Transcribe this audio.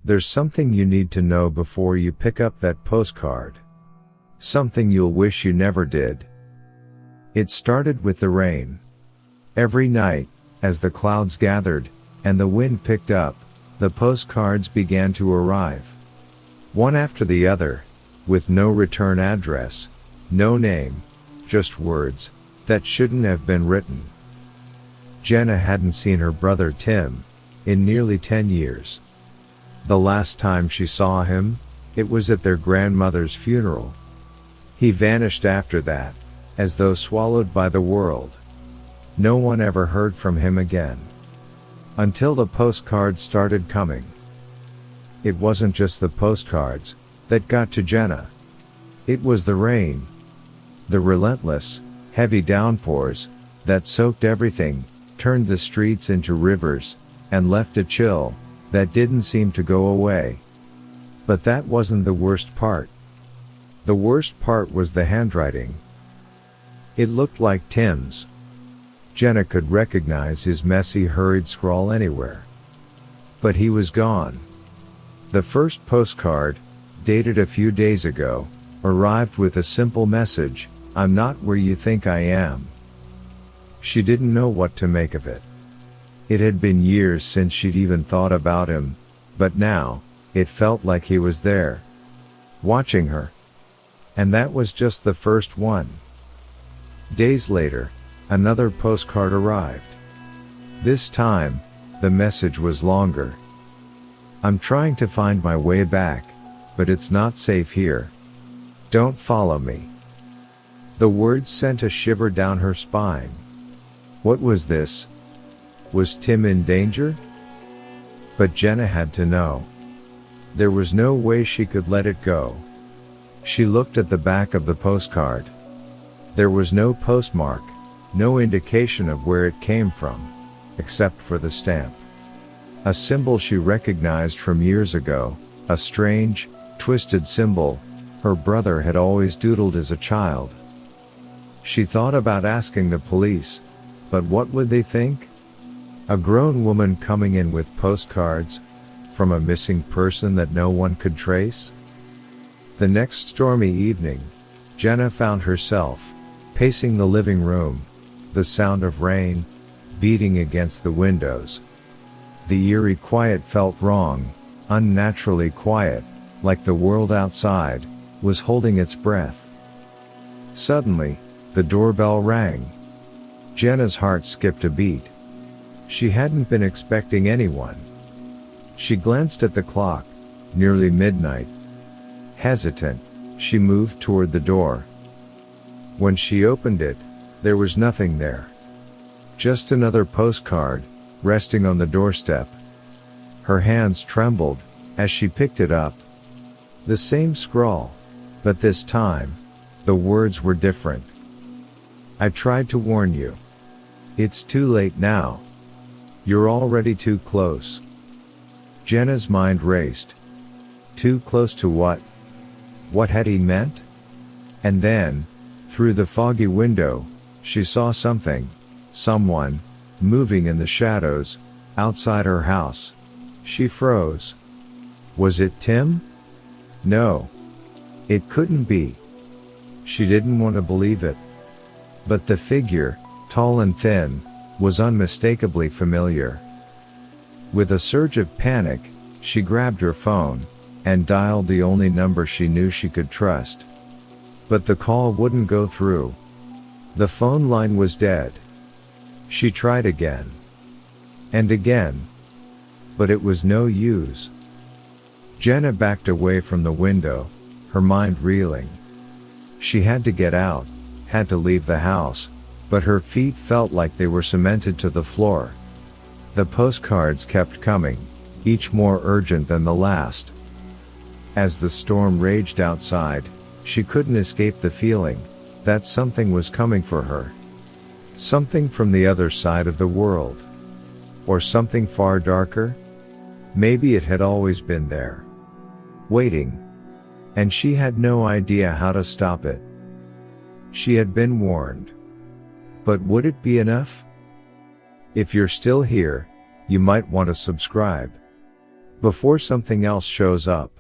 There's something you need to know before you pick up that postcard. Something you'll wish you never did. It started with the rain. Every night, as the clouds gathered, and the wind picked up, the postcards began to arrive. One after the other, with no return address, no name, just words that shouldn't have been written. Jenna hadn't seen her brother Tim in nearly 10 years. The last time she saw him, it was at their grandmother's funeral. He vanished after that, as though swallowed by the world. No one ever heard from him again. Until the postcards started coming. It wasn't just the postcards that got to Jenna. It was the rain. The relentless, heavy downpours that soaked everything, turned the streets into rivers, and left a chill that didn't seem to go away. But that wasn't the worst part. The worst part was the handwriting. It looked like Tim's. Jenna could recognize his messy, hurried scrawl anywhere. But he was gone. The first postcard, dated a few days ago, arrived with a simple message: "I'm not where you think I am." She didn't know what to make of it. It had been years since she'd even thought about him, but now, it felt like he was there, watching her. And that was just the first one. Days later, another postcard arrived. This time, the message was longer. "I'm trying to find my way back, but it's not safe here. Don't follow me." The words sent a shiver down her spine. What was this? Was Tim in danger? But Jenna had to know. There was no way she could let it go. She looked at the back of the postcard. There was no postmark, no indication of where it came from, except for the stamp. A symbol she recognized from years ago, a strange, twisted symbol her brother had always doodled as a child. She thought about asking the police, but what would they think? A grown woman coming in with postcards from a missing person that no one could trace? The next stormy evening, Jenna found herself pacing the living room, the sound of rain beating against the windows. The eerie quiet felt wrong, unnaturally quiet, like the world outside was holding its breath. Suddenly, the doorbell rang. Jenna's heart skipped a beat. She hadn't been expecting anyone. She glanced at the clock, nearly midnight. Hesitant, she moved toward the door. When she opened it, there was nothing there. Just another postcard, resting on the doorstep. Her hands trembled as she picked it up. The same scrawl, but this time, the words were different. "I tried to warn you. It's too late now. You're already too close." Jenna's mind raced. Too close to what? What had he meant? And then, through the foggy window, she saw something, someone, moving in the shadows, outside her house. She froze. Was it Tim? No. It couldn't be. She didn't want to believe it. But the figure, tall and thin, was unmistakably familiar. With a surge of panic, she grabbed her phone and dialed the only number she knew she could trust. But the call wouldn't go through. The phone line was dead. She tried again. And again. But it was no use. Jenna backed away from the window, her mind reeling. She had to get out, had to leave the house, but her feet felt like they were cemented to the floor. The postcards kept coming, each more urgent than the last. As the storm raged outside, she couldn't escape the feeling that something was coming for her. Something from the other side of the world. Or something far darker? Maybe it had always been there. Waiting. And she had no idea how to stop it. She had been warned. But would it be enough? If you're still here, you might want to subscribe. before something else shows up.